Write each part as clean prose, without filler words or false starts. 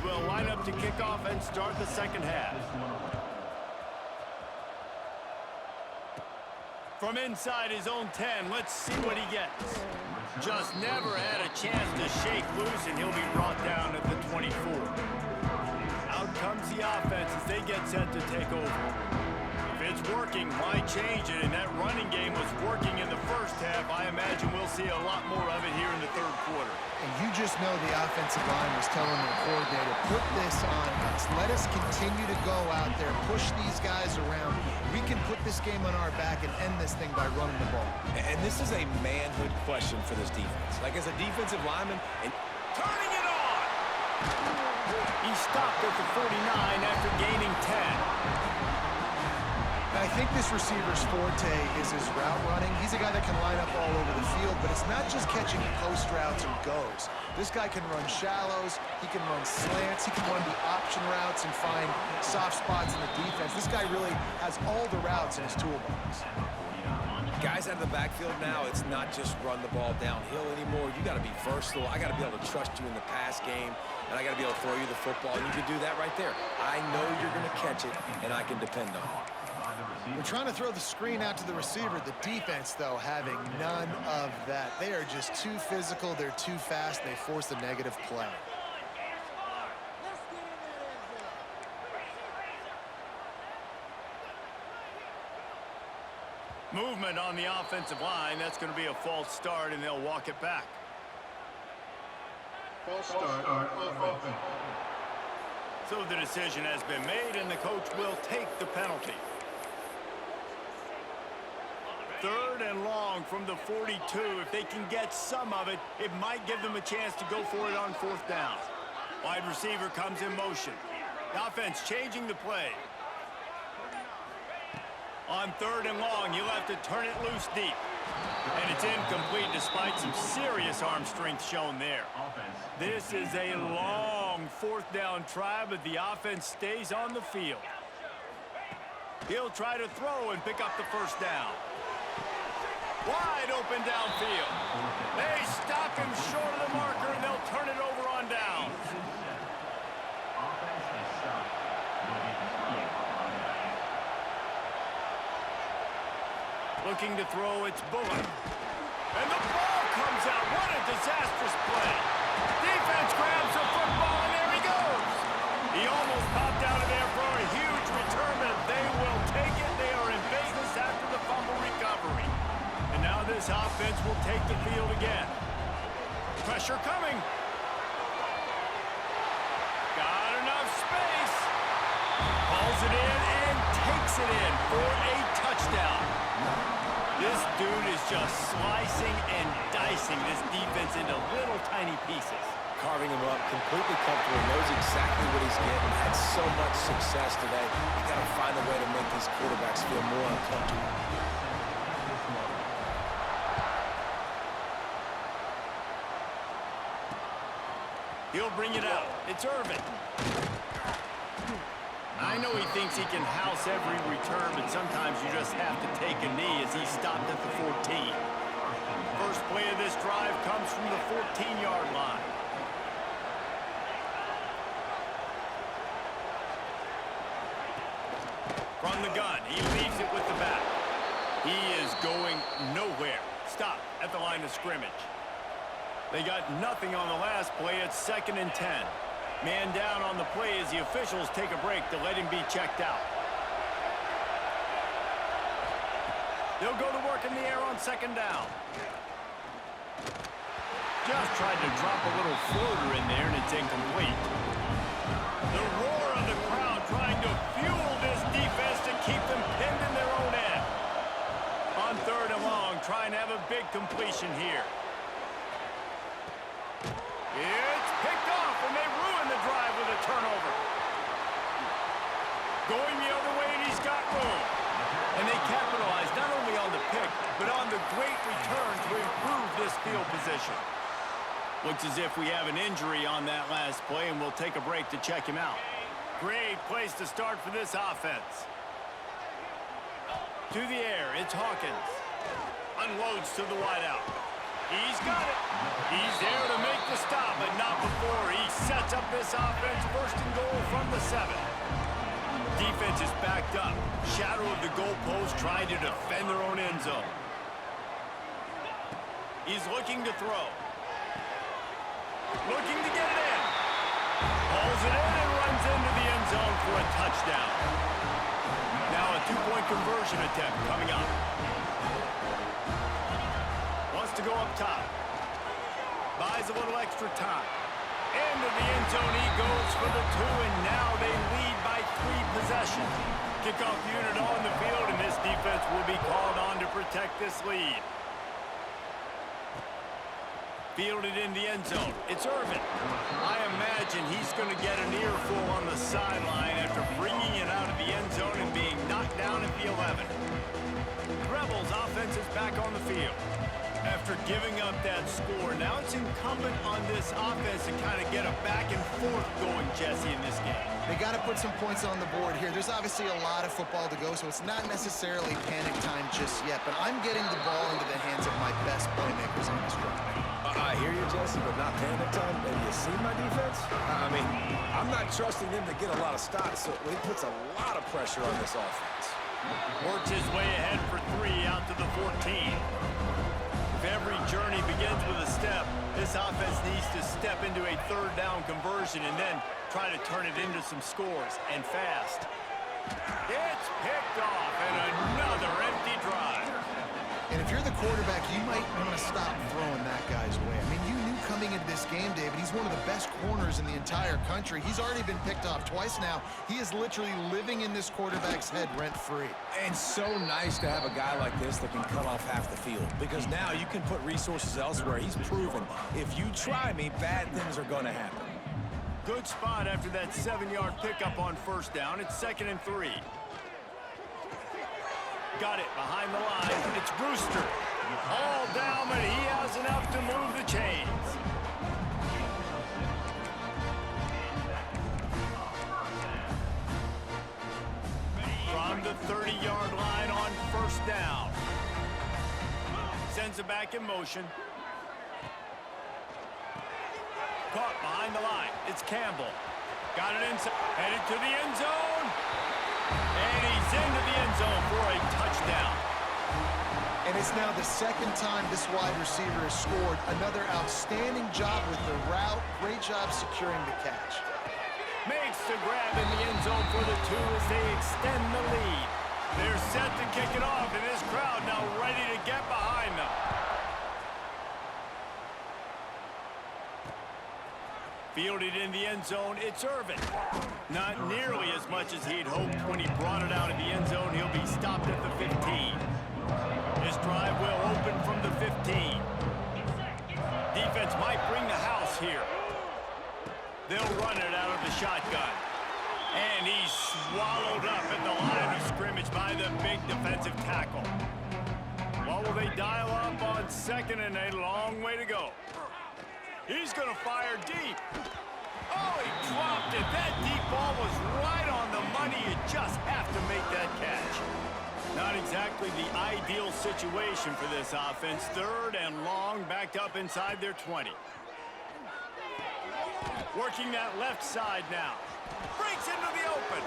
will line up to kick off and start the second half. From inside his own 10, let's see what he gets. Just never had a chance to shake loose, and he'll be brought down at the 24. Out comes the offense as they get set to take over. If it's working, why change it? And that running game was working in the first half. I imagine we'll see a lot more of it here in the third quarter. And you just know the offensive line was telling their coordinator, put this on us. Let us continue to go out there, push these guys around. We can put this game on our back and end this thing by running the ball. And this is a manhood question for this defense. Like, as a defensive lineman, and Turning it on! He stopped at the 49 after gaining 10. I think this receiver's forte is his route running. He's a guy that can line up all over the field, but it's not just catching post routes and goes. This guy can run shallows, he can run slants, he can run the option routes and find soft spots in the defense. This guy really has all the routes in his toolbox. guys out of the backfield now, it's not just run the ball downhill anymore. You got to be versatile. I got to be able to trust you in the pass game, and I got to be able to throw you the football, and you can do that right there. I know you're going to catch it, and I can depend on it. We're trying to throw the screen out to the receiver. The defense, though, having none of that. They are just too physical. They're too fast. They force a negative play. Movement on the offensive line. That's going to be a false start, and they'll walk it back. False start. So the decision has been made, and the coach will take the penalty. 3rd and long from the 42. If they can get some of it, it might give them a chance to go for it on 4th down. Wide receiver comes in motion. The offense changing the play. On 3rd and long, he'll have to turn it loose deep. And it's incomplete despite some serious arm strength shown there. This is a long 4th down try, but the offense stays on the field. He'll try to throw and pick up the 1st down. Wide open downfield. They stop him short of the marker, and they'll turn it over on down. Looking to throw, it's Bullock. And the ball comes out. What a disastrous play. Defense grabs the football, and there he goes. He almost popped out of there for a huge return, but they will take it. They are in business after the fumble recovery. And now this offense will take the field again. Pressure coming. Got enough space. Pulls it in and takes it in for a touchdown. This dude is just slicing and dicing this defense into little tiny pieces. Carving him up, completely comfortable, knows exactly what he's getting, had so much success today. You got to find a way to make these quarterbacks feel more uncomfortable. He'll bring it out. It's Irvin. I know he thinks he can house every return, but sometimes you just have to take a knee as he stopped at the 14. First play of this drive comes from the 14-yard line. From the gun, he leaves it with the back. He is going nowhere. Stop at the line of scrimmage. They got nothing on the last play. It's 2nd and 10. Man down on the play as the officials take a break to let him be checked out. They'll go to work in the air on 2nd down. Just tried to drop a little floater in there, and it's incomplete. The roar of the crowd trying to fuel this defense to keep them pinned in their own end. On 3rd and long, trying to have a big completion here. It's picked off, and they ruin the drive with a turnover. Going the other way, and he's got room. And they capitalize not only on the pick, but on the great return to improve this field position. Looks as if we have an injury on that last play, and we'll take a break to check him out. Great place to start for this offense. To the air, it's Hawkins. Unloads to the wideout. He's got it. He's there to make the stop, but not before he sets up this offense. First and goal from the 7. Defense is backed up. Shadow of the goalpost, trying to defend their own end zone. He's looking to throw. Looking to get it in. Pulls it in and runs into the end zone for a touchdown. Now a 2-point conversion attempt coming up. Wants to go up top. Buys a little extra time. Into the end zone he goes for the 2, and now they lead by 3 possessions. Kickoff unit on the field, and this defense will be called on to protect this lead. Fielded in the end zone. It's Irvin. I imagine he's going to get an earful on the sideline after bringing it out of the end zone and being knocked down at the 11. Rebels offense is back on the field. After giving up that score, now it's incumbent on this offense to kind of get a back and forth going, Jesse, in this game. They got to put some points on the board here. There's obviously a lot of football to go, so it's not necessarily panic time just yet, but I'm getting the ball into the hands of my best playmakers on this drive. I hear you, Jesse, but not panic time. Have you seen my defense? I mean, I'm not trusting them to get a lot of stops, so it puts a lot of pressure on this offense. Works his way ahead for 3 out to the 14. If every journey begins with a step, this offense needs to step into a 3rd down conversion and then try to turn it into some scores, and fast. It's picked off, and another empty drive. And if you're the quarterback, you might want to stop throwing that guy's way. I mean, you knew coming into this game, David, he's one of the best corners in the entire country. He's already been picked off twice now. He is literally living in this quarterback's head rent-free. And so nice to have a guy like this that can cut off half the field, because now you can put resources elsewhere. He's proven if you try me, bad things are going to happen. Good spot after that 7-yard pickup on 1st down. It's 2nd and 3. Got it behind the line. It's Brewster. All down, but he has enough to move the chains. From the 30-yard line on 1st down. Sends it back in motion. Caught behind the line. It's Campbell. Got it inside. Headed to the end zone. And he's into the end zone for a touchdown. And it's now the 2nd time this wide receiver has scored. Another outstanding job with the route. Great job securing the catch. Makes the grab in the end zone for the 2 as they extend the lead. They're set to kick it off, and this crowd now ready to get behind them. Fielded in the end zone, it's Irvin. Not nearly as much as he'd hoped when he brought it out of the end zone. He'll be stopped at the 15. This drive will open from the 15. Defense might bring the house here. They'll run it out of the shotgun. And he's swallowed up at the line of scrimmage by the big defensive tackle. Well, will they dial up on 2nd and a long way to go? He's going to fire deep. Oh, he dropped it. That deep ball was right on the money. You just have to make that catch. Not exactly the ideal situation for this offense. 3rd and long, backed up inside their 20. Working that left side now. Breaks into the open.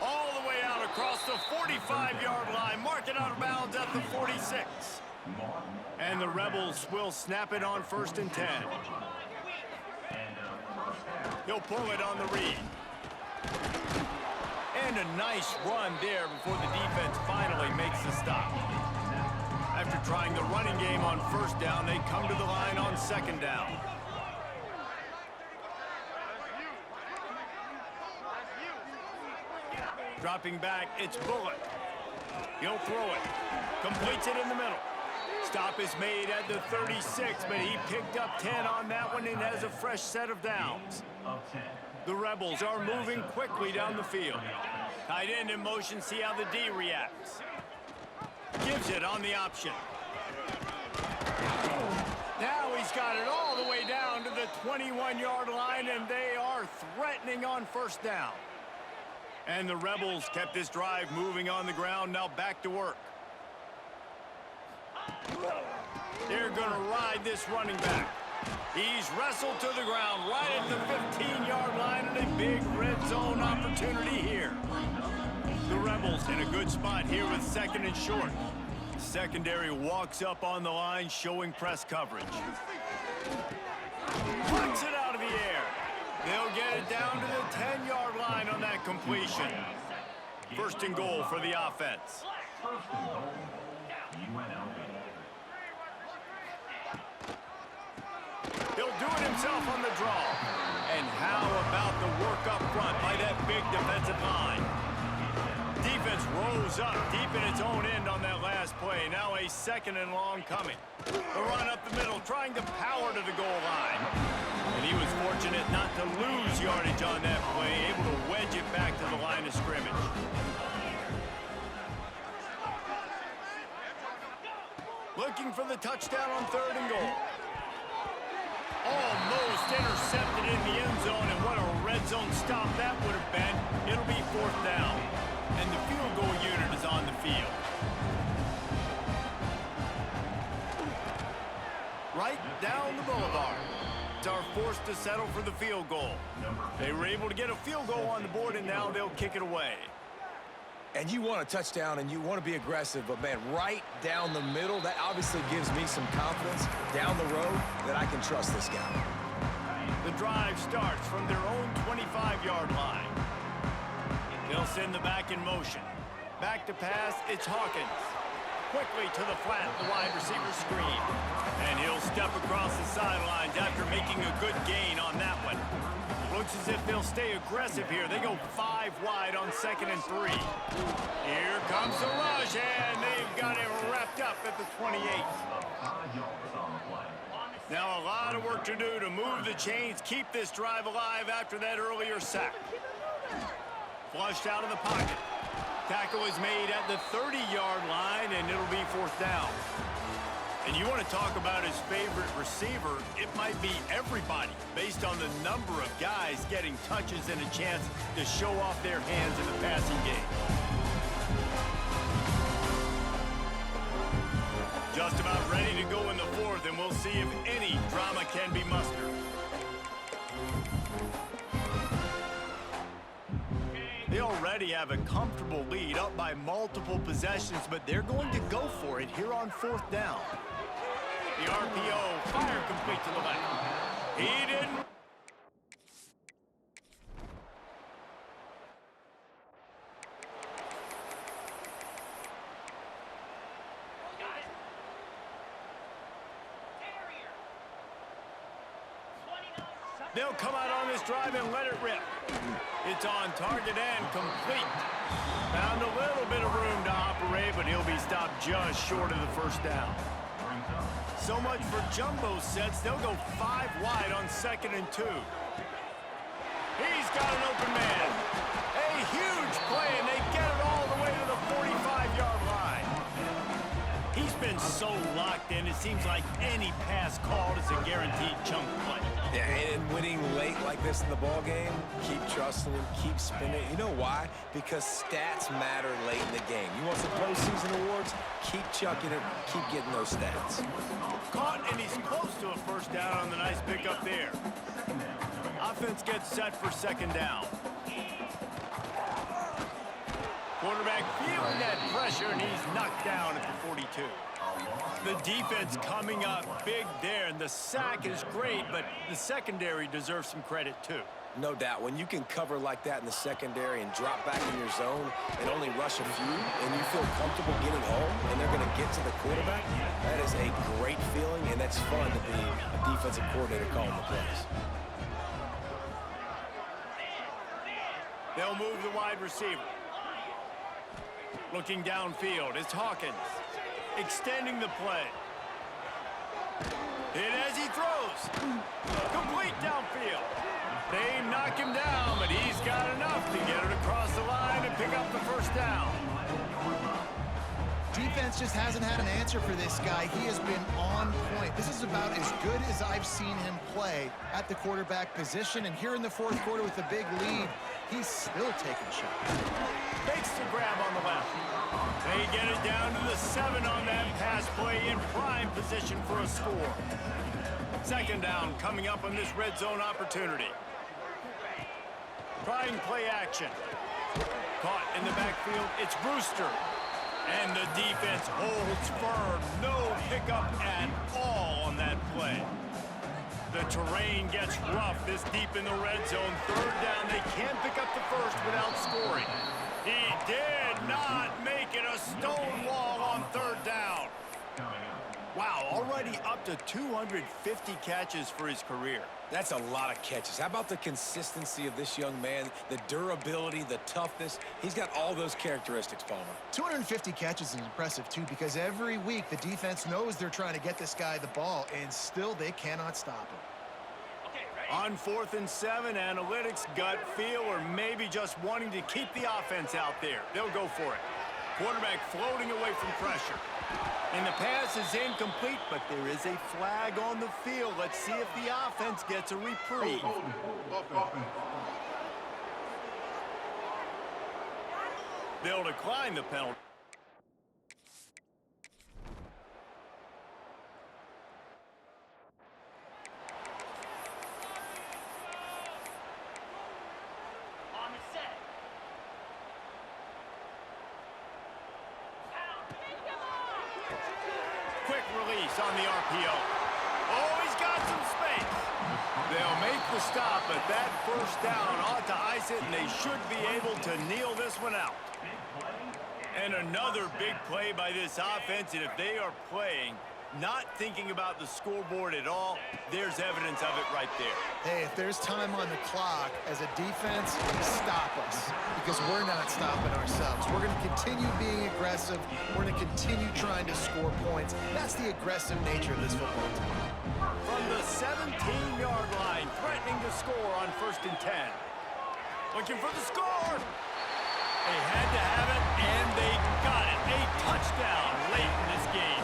All the way out across the 45-yard line. Mark it out of bounds at the 46. And the Rebels will snap it on 1st and 10. He'll pull it on the read. And a nice run there before the defense finally makes the stop. After trying the running game on 1st down, they come to the line on 2nd down. Dropping back, it's Bullock. He'll throw it. Completes it in the middle. Stop is made at the 36, but he picked up 10 on that one and has a fresh set of downs. The Rebels are moving quickly down the field. Tight end in motion, see how the D reacts. Gives it on the option. Now he's got it all the way down to the 21-yard line, and they are threatening on 1st down. And the Rebels kept this drive moving on the ground, now back to work. They're going to ride this running back. He's wrestled to the ground right at the 15-yard line, and a big red zone opportunity here. The Rebels in a good spot here with 2nd and short. Secondary walks up on the line, showing press coverage. Flicks it out of the air. They'll get it down to the 10-yard line on that completion. 1st and goal for the offense. He'll do it himself on the draw. And how about the work up front by that big defensive line? Defense rose up deep in its own end on that last play. Now a 2nd and long coming. The run up the middle, trying to power to the goal line. And he was fortunate not to lose yardage on that play, able to wedge it back to the line of scrimmage. Looking for the touchdown on 3rd and goal. Almost intercepted in the end zone, and what a red zone stop that would have been. It'll be 4th down, and the field goal unit is on the field. Right down the boulevard. Are forced to settle for the field goal. They were able to get a field goal on the board, and now they'll kick it away. And you want a touchdown, and you want to be aggressive, but, man, right down the middle, that obviously gives me some confidence down the road that I can trust this guy. The drive starts from their own 25-yard line. They'll send the back in motion. Back to pass, it's Hawkins. Quickly to the flat, the wide receiver screen. And he'll step across the sidelines after making a good gain on that one. Looks as if they'll stay aggressive here. They go 5 wide on 2nd and 3. Here comes the rush, and they've got it wrapped up at the 28. Now a lot of work to do to move the chains, keep this drive alive after that earlier sack. Flushed out of the pocket. Tackle is made at the 30-yard line, and it'll be 4th down. And you want to talk about his favorite receiver, it might be everybody, based on the number of guys getting touches and a chance to show off their hands in the passing game. Just about ready to go in the 4th, and we'll see if any drama can be mustered. They already have a comfortable lead, up by multiple possessions, but they're going to go for it here on 4th down. The RPO, fire complete to the left. He didn't. They'll come out on this drive and let it rip. It's on target and complete. Found a little bit of room to operate, but he'll be stopped just short of the 1st down. So much for jumbo sets. They'll go 5 wide on 2nd and 2. He's got an open man. A huge play, and they get it all the way to the 45-yard line. He's been so locked in, it seems like any pass called is a guaranteed chunk play. Yeah, and winning late like this in the ball game, keep trusting him, keep spinning. You know why? Because stats matter late in the game. You want some postseason awards? Keep chucking it, keep getting those stats. Caught, and he's close to a 1st down on the nice pickup there. Offense gets set for 2nd down. Quarterback feeling that pressure, and he's knocked down at the 42. The defense coming up big there, and the sack is great, but the secondary deserves some credit too. No doubt. When you can cover like that in the secondary and drop back in your zone and only rush a few, and you feel comfortable getting home, and they're going to get to the quarterback, that is a great feeling, and that's fun to be a defensive coordinator calling the plays. They'll move the wide receiver. Looking downfield, it's Hawkins. Extending the play. And as he throws, complete downfield. They knock him down, but he's got enough to get it across the line and pick up the 1st down. Defense defense just hasn't had an answer for this guy. He has been on point. This is about as good as I've seen him play at the quarterback position. And here in the fourth quarter with a big lead, he's still taking shots. Makes the grab on the left. They get it down to the 7 on that pass play in prime position for a score. Second down coming up on this red zone opportunity. Trying play action. Caught in the backfield, it's Brewster. And the defense holds firm. No pickup at all on that play. The terrain gets rough this deep in the red zone. Third down, they can't pick up the first without scoring. He did not make it a stone wall on third down. Wow, already up to 250 catches for his career. That's a lot of catches. How about the consistency of this young man, the durability, the toughness? He's got all those characteristics, Palmer. 250 catches is impressive, too, because every week the defense knows they're trying to get this guy the ball, and still they cannot stop him. On 4th and 7, analytics, gut feel, or maybe just wanting to keep the offense out there. They'll go for it. Quarterback floating away from pressure. And the pass is incomplete, but there is a flag on the field. Let's see if the offense gets a reprieve. They'll decline the penalty. Quick release on the RPO. Oh, he's got some space. They'll make the stop, but that first down ought to ice it, and they should be able to kneel this one out. And another big play by this offense, and if they are playing, not thinking about the scoreboard at all, there's evidence of it right there. Hey, if there's time on the clock, as a defense, stop us, because we're not stopping ourselves. We're going to continue being aggressive. We're going to continue trying to score points. That's the aggressive nature of this football team. From the 17-yard line, threatening to score on 1st and 10. Looking for the score. They had to have it, and they got it. A touchdown late in this game.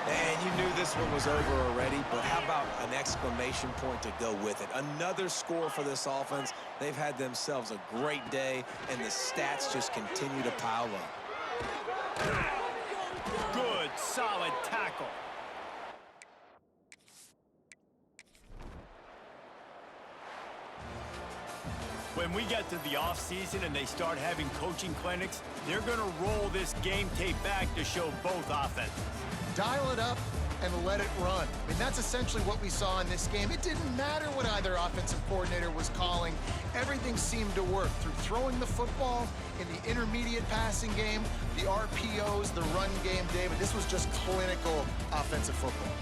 And you knew this one was over already, but how about an exclamation point to go with it? Another score for this offense. They've had themselves a great day, and the stats just continue to pile up. Good, solid tackle. When we get to the offseason and they start having coaching clinics, they're going to roll this game tape back to show both offenses. Dial it up and let it run. I mean, that's essentially what we saw in this game. It didn't matter what either offensive coordinator was calling. Everything seemed to work through throwing the football, in the intermediate passing game, the RPOs, the run game, David. This was just clinical offensive football.